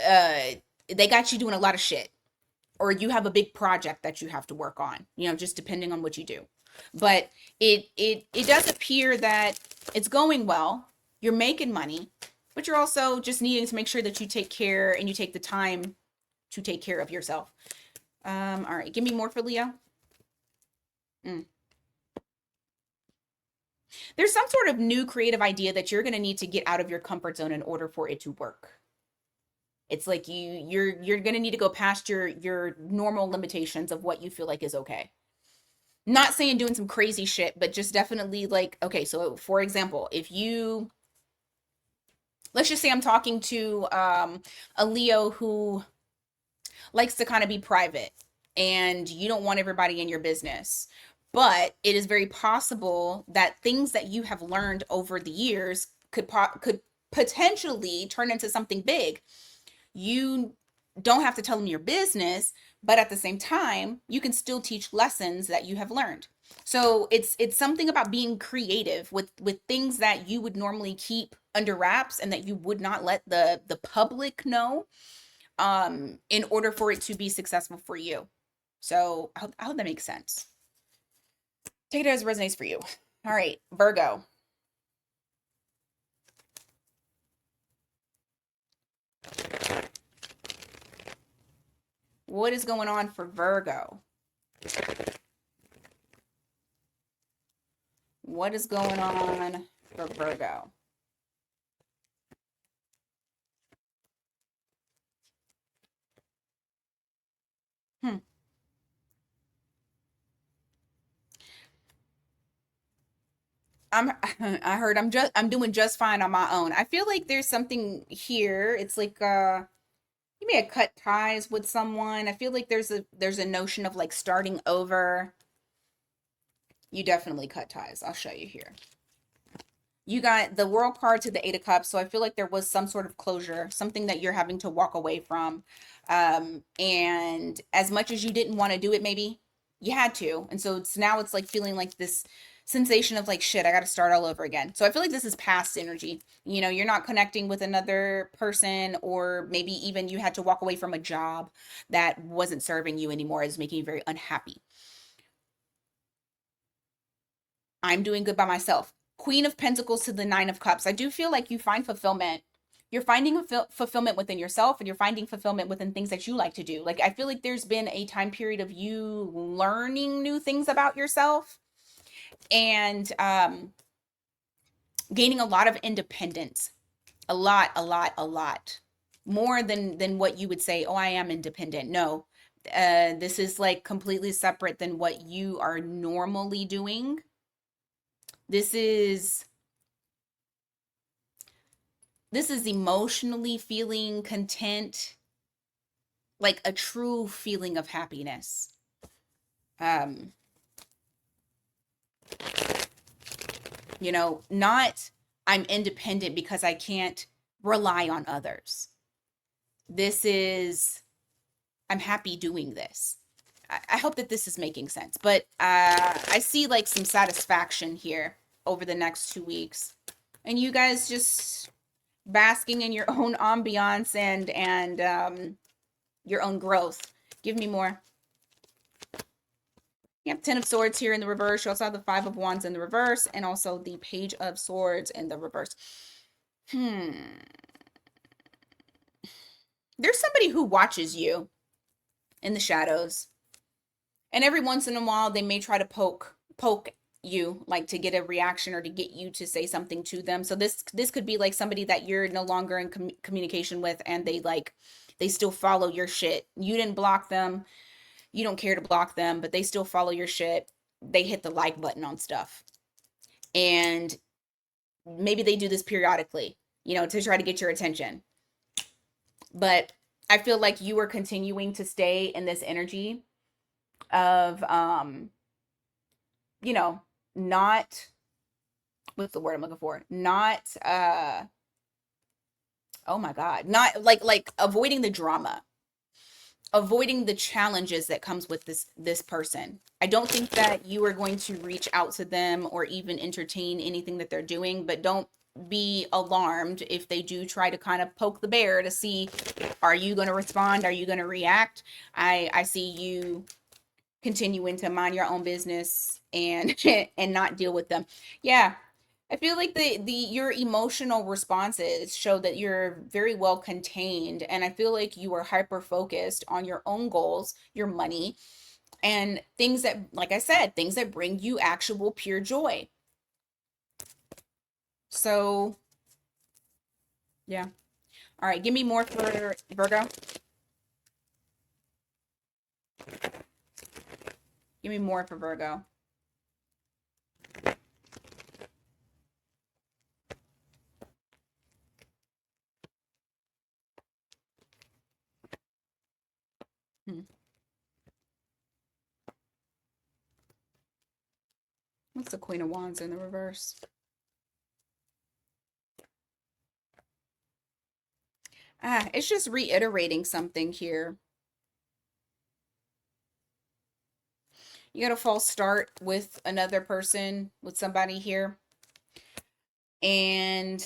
A: uh, they got you doing a lot of shit. Or you have a big project that you have to work on, just depending on what you do. But it does appear that it's going well. You're making money, but you're also just needing to make sure that you take care and you take the time to take care of yourself. All right, give me more for Leo. There's some sort of new creative idea that you're going to need to get out of your comfort zone in order for it to work. It's like you're going to need to go past your normal limitations of what you feel like is okay. Not saying doing some crazy shit, but just definitely like, okay, so for example, let's just say I'm talking to a Leo who likes to kind of be private, and you don't want everybody in your business. But it is very possible that things that you have learned over the years could potentially turn into something big. You don't have to tell them your business, but at the same time, you can still teach lessons that you have learned. So it's something about being creative with things that you would normally keep under wraps and that you would not let the public know, in order for it to be successful for you. So I hope that makes sense. Take it as it resonates for you. All right, Virgo. What is going on for Virgo? What is going on for Virgo? I heard I'm doing just fine on my own. I feel like there's something here. It's like you may have cut ties with someone. I feel like there's a notion of like starting over. You definitely cut ties. I'll show you here. You got the World card to the 8 of Cups, so I feel like there was some sort of closure, something that you're having to walk away from. And as much as you didn't want to do it, maybe you had to. And so now it's like feeling like this sensation of like, shit, I got to start all over again. So I feel like this is past energy. You're not connecting with another person, or maybe even you had to walk away from a job that wasn't serving you anymore, is making you very unhappy. I'm doing good by myself. Queen of Pentacles to the Nine of Cups. I do feel like you find fulfillment. You're finding fulfillment within yourself, and you're finding fulfillment within things that you like to do. Like, I feel like there's been a time period of you learning new things about yourself, and gaining a lot of independence. A lot more than what you would say, oh, I am independent. No, this is like completely separate than what you are normally doing. This is emotionally feeling content, like a true feeling of happiness. um Not I'm independent because I can't rely on others. This is, I'm happy doing this. I hope that this is making sense, but I see like some satisfaction here over the next 2 weeks, and you guys just basking in your own ambiance and your own growth. Give me more. You have 10 of Swords here in the reverse. You also have the 5 of Wands in the reverse, and also the Page of Swords in the reverse. There's somebody who watches you in the shadows, and every once in a while they may try to poke you, like to get a reaction or to get you to say something to them. So this could be like somebody that you're no longer in communication with, and they still follow your shit. You didn't block them, you don't care to block them, but they still follow your shit. They hit the like button on stuff, and maybe they do this periodically, to try to get your attention. But I feel like you are continuing to stay in this energy of not, what's the word I'm looking for? Not oh my God, not like avoiding the drama, avoiding the challenges that comes with this person. I don't think that you are going to reach out to them or even entertain anything that they're doing, but don't be alarmed if they do try to kind of poke the bear to see, are you going to respond? Are you going to react? I see you continuing to mind your own business and and not deal with them. Yeah, I feel like the your emotional responses show that you're very well contained, and I feel like you are hyper focused on your own goals, your money, and things that, like I said, things that bring you actual pure joy. So, yeah. All right, give me more for Virgo. Give me more for Virgo. Hmm. What's the Queen of Wands in the reverse? It's just reiterating something here. You got a false start with another person, with somebody here. And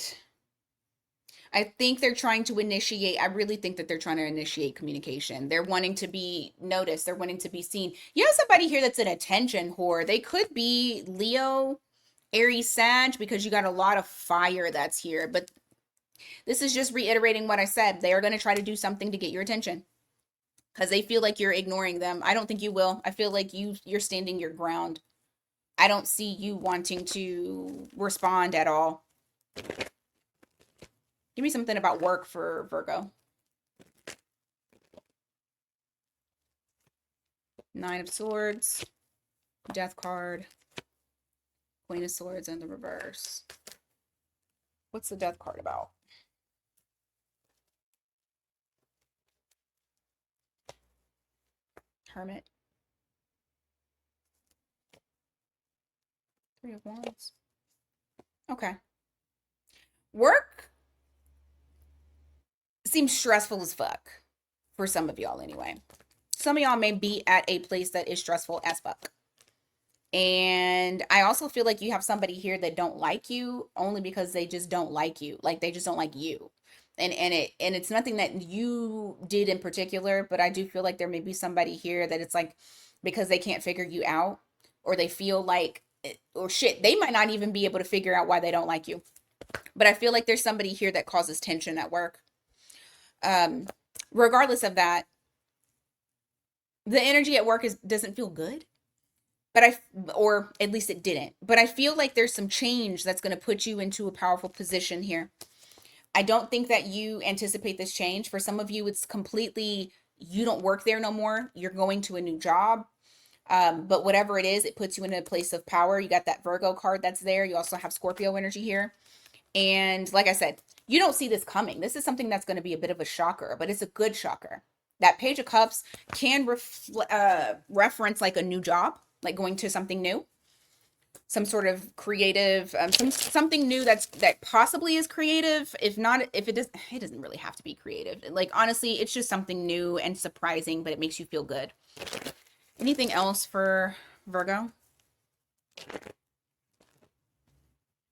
A: I think they're trying to initiate, I really think that they're trying to initiate communication. They're wanting to be noticed. They're wanting to be seen. You have somebody here that's an attention whore. They could be Leo, Aries, Sag, because you got a lot of fire that's here. But this is just reiterating what I said. They are going to try to do something to get your attention because they feel like you're ignoring them. I don't think you will. I feel like you're standing your ground. I don't see you wanting to respond at all. Give me something about work for Virgo. 9 of Swords, Death card, Queen of Swords in the reverse. What's the Death card about? Hermit. 3 of Wands. Okay. Work seems stressful as fuck for some of y'all anyway. Some of y'all may be at a place that is stressful as fuck. And I also feel like you have somebody here that don't like you only because they just don't like you. Like they just don't like you. And it's nothing that you did in particular, but I do feel like there may be somebody here that it's like because they can't figure you out, or they feel like or shit, they might not even be able to figure out why they don't like you. But I feel like there's somebody here that causes tension at work. Um Regardless of that, the energy at work is doesn't feel good, but or at least it didn't. But I feel like there's some change that's going to put you into a powerful position here. I don't think that you anticipate this change. For some of you, it's completely, you don't work there no more. You're going to a new job. But whatever it is, it puts you in a place of power. You got that Virgo card that's there. You also have Scorpio energy here. And like I said, you don't see this coming. This is something that's going to be a bit of a shocker, but it's a good shocker. That Page of Cups can reference like a new job, like going to something new, some sort of creative, something new that possibly is creative. If not, if it doesn't really have to be creative. Like honestly, it's just something new and surprising, but it makes you feel good. Anything else for Virgo?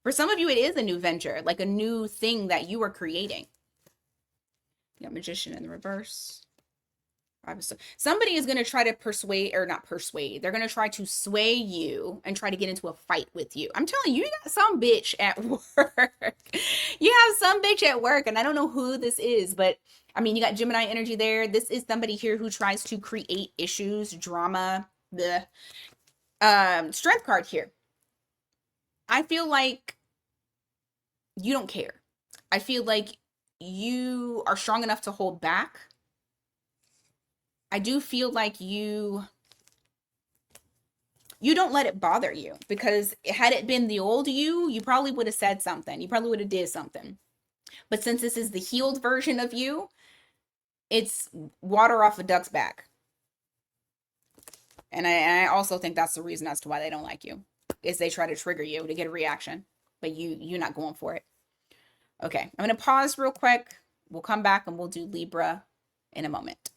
A: For some of you, it is a new venture, like a new thing that you are creating. You got Magician in the reverse. Somebody is going to try to persuade, or not persuade, they're going to try to sway you and try to get into a fight with you. I'm telling you, you got some bitch at work. You have some bitch at work, and I don't know who this is, but I mean, you got Gemini energy there. This is somebody here who tries to create issues, drama, the Strength card here. I feel like you don't care. I feel like you are strong enough to hold back. I do feel like you don't let it bother you, because had it been the old you probably would have said something. You probably would have did something. But since this is the healed version of you, it's water off a duck's back. And I also think that's the reason as to why they don't like you, is they try to trigger you to get a reaction, but you're not going for it. Okay, I'm going to pause real quick. We'll come back and we'll do Libra in a moment.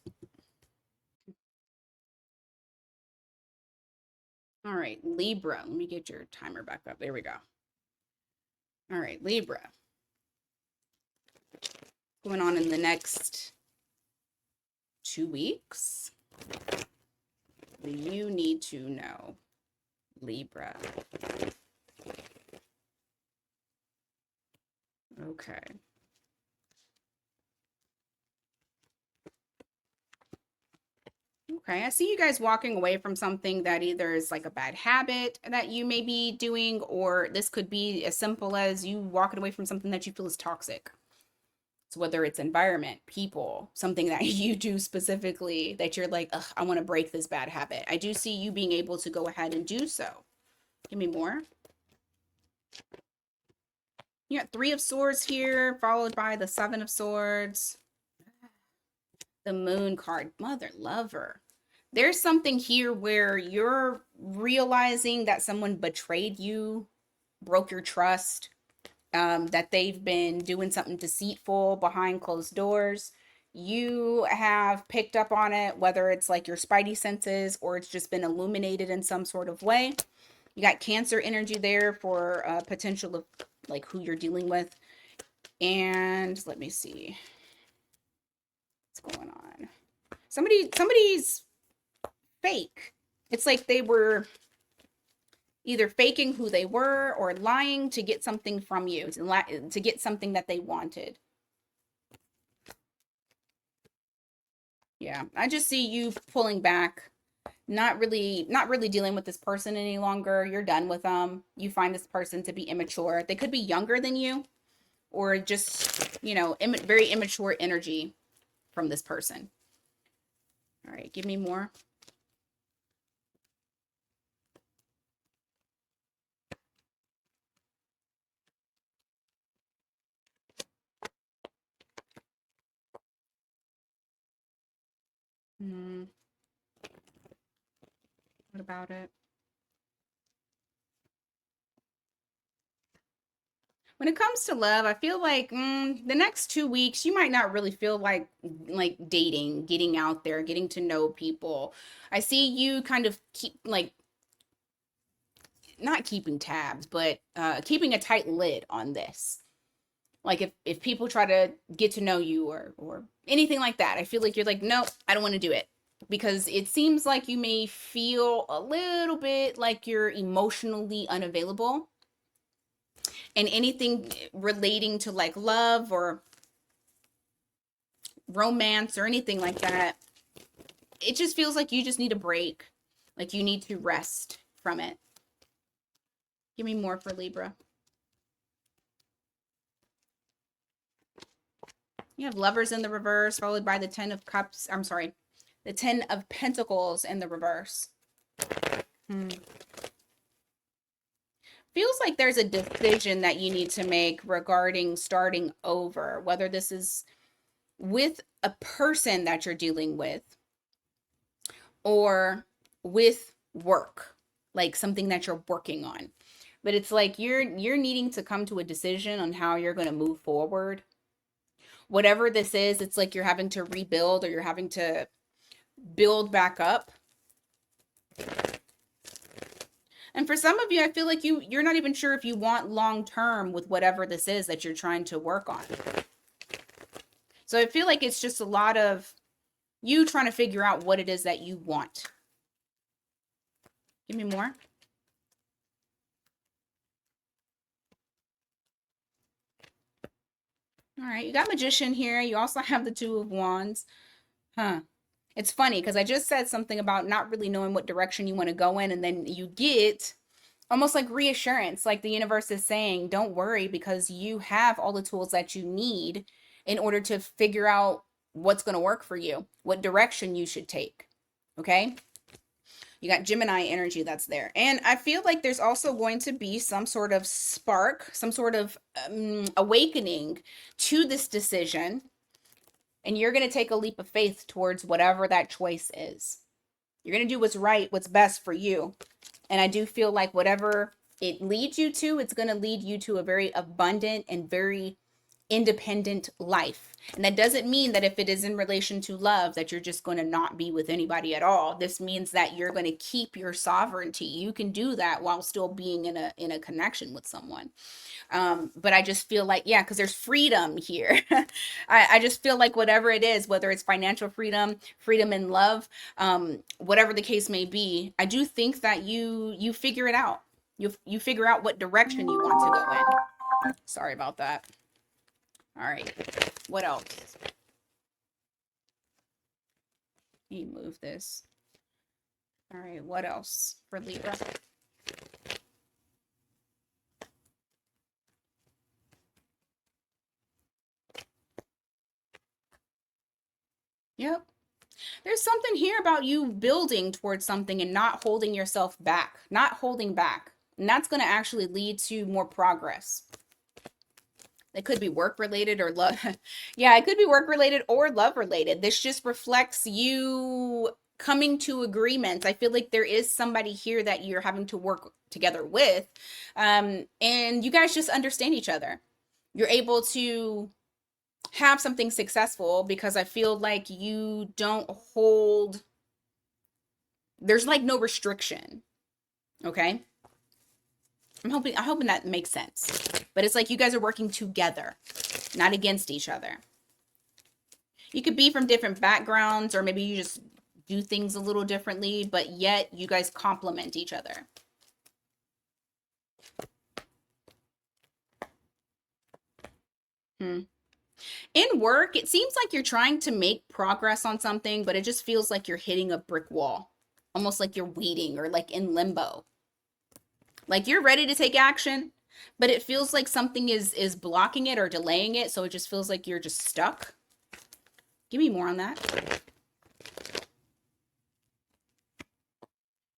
A: All right, Libra. Let me get your timer back up. There we go. All right, Libra. Going on in the next 2 weeks. You need to know, Libra. Okay. Okay, I see you guys walking away from something that either is like a bad habit that you may be doing, or this could be as simple as you walking away from something that you feel is toxic. So whether it's environment, people, something that you do specifically that you're like, ugh, I want to break this bad habit. I do see you being able to go ahead and do so. Give me more. You got 3 of Swords here, followed by the 7 of Swords. The Moon card, Mother Lover. There's something here where you're realizing that someone betrayed you, broke your trust, that they've been doing something deceitful behind closed doors. You have picked up on it, whether it's like your spidey senses or it's just been illuminated in some sort of way. You got Cancer energy there for potential of like who you're dealing with. And let me see what's going on. Somebody's fake. It's like they were either faking who they were or lying to get something from you, to get something that they wanted. Yeah, I just see you pulling back, not really dealing with this person any longer. You're done with them. You find this person to be immature. They could be younger than you, or just, you know, very immature energy from this person. All right, give me more. What about it? When it comes to love, I feel like the next 2 weeks you might not really feel like dating, getting out there, getting to know people. I see you kind of keep like not keeping tabs, but keeping a tight lid on this. Like if people try to get to know you or anything like that, I feel like you're like, nope, I don't want to do it. Because it seems like you may feel a little bit like you're emotionally unavailable. And anything relating to like love or romance or anything like that, it just feels like you just need a break. Like you need to rest from it. Give me more for Libra. You have Lovers in the reverse, followed by the 10 of Cups. I'm sorry, the 10 of Pentacles in the reverse. Feels like there's a decision that you need to make regarding starting over, whether this is with a person that you're dealing with or with work, like something that you're working on. But it's like you're needing to come to a decision on how you're going to move forward. Whatever this is, it's like you're having to rebuild or you're having to build back up. And for some of you, I feel like you're not even sure if you want long term with whatever this is that you're trying to work on. So I feel like it's just a lot of you trying to figure out what it is that you want. Give me more. All right, you got Magician here. You also have the Two of Wands. It's funny because I just said something about not really knowing what direction you want to go in, and then you get almost like reassurance, like the universe is saying, don't worry, because you have all the tools that you need in order to figure out what's going to work for you, what direction you should take. Okay? You got Gemini energy that's there. And I feel like there's also going to be some sort of spark, some sort of awakening to this decision. And you're going to take a leap of faith towards whatever that choice is. You're going to do what's right, what's best for you. And I do feel like whatever it leads you to, it's going to lead you to a very abundant and very independent life. And that doesn't mean that if it is in relation to love that you're just going to not be with anybody at all. This means that you're going to keep your sovereignty. You can do that while still being in a connection with someone. But I just feel like, yeah, because there's freedom here. I just feel like whatever it is, whether it's financial freedom, freedom in love, whatever the case may be, I do think that you figure it out. You figure out what direction you want to go in. Sorry about that. All right. What else? Let me move this. All right. What else for Libra? Yep. There's something here about you building towards something and not holding yourself back, not holding back. And that's going to actually lead to more progress. It could be work related or love. Yeah, it could be work related or love related. This just reflects you coming to agreements. I feel like there is somebody here that you're having to work together with. And you guys just understand each other. You're able to have something successful because I feel like you don't hold, there's like no restriction. Okay. I'm hoping that makes sense. But it's like you guys are working together, not against each other. You could be from different backgrounds, or maybe you just do things a little differently, but yet you guys complement each other. In work, it seems like you're trying to make progress on something, but it just feels like you're hitting a brick wall, almost like you're waiting or like in limbo. Like you're ready to take action, but it feels like something is blocking it or delaying it, so it just feels like you're just stuck. Give me more on that.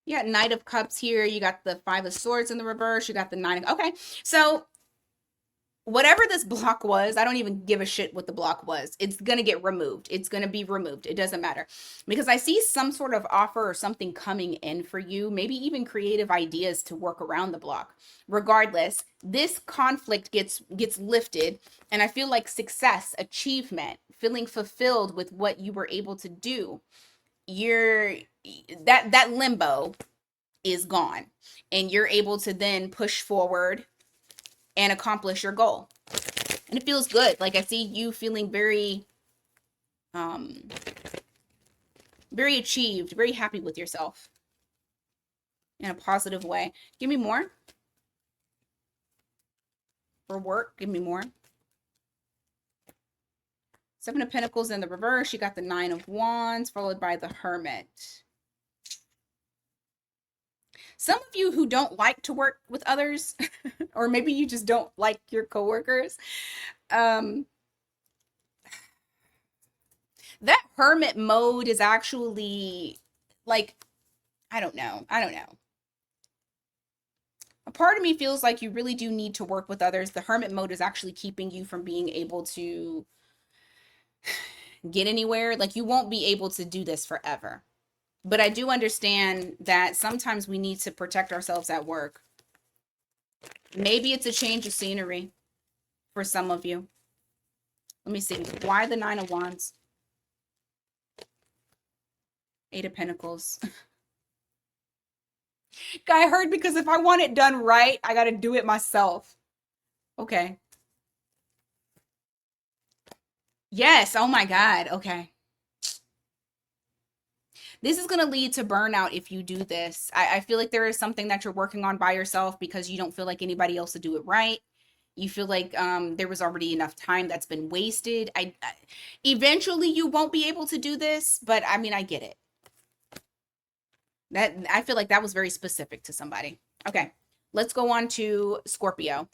A: You got Knight of Cups here. You got the Five of Swords in the reverse. You got the Nine of... Okay, so whatever this block was, I don't even give a shit what the block was. It's going to get removed. It's going to be removed. It doesn't matter. Because I see some sort of offer or something coming in for you, maybe even creative ideas to work around the block. Regardless, this conflict gets lifted, and I feel like success, achievement, feeling fulfilled with what you were able to do. You're that limbo is gone. And you're able to then push forward and accomplish your goal. And it feels good. Like I see you feeling very, very achieved, very happy with yourself in a positive way. Give me more. For work, give me more. Seven of Pentacles in the reverse. You got the Nine of Wands followed by the Hermit. Some of you who don't like to work with others, or maybe you just don't like your coworkers, that hermit mode is actually like, I don't know. A part of me feels like you really do need to work with others. The hermit mode is actually keeping you from being able to get anywhere. Like you won't be able to do this forever. But I do understand that sometimes we need to protect ourselves at work. Maybe it's a change of scenery for some of you. Let me see. Why the Nine of Wands? Eight of Pentacles. I heard because if I want it done right, I got to do it myself. Okay. Yes. Oh my God. Okay. This is going to lead to burnout if you do this. I feel like there is something that you're working on by yourself because you don't feel like anybody else to do it right. You feel like there was already enough time that's been wasted. Eventually you won't be able to do this, but I mean, I get it. I feel like that was very specific to somebody. Okay, let's go on to Scorpio.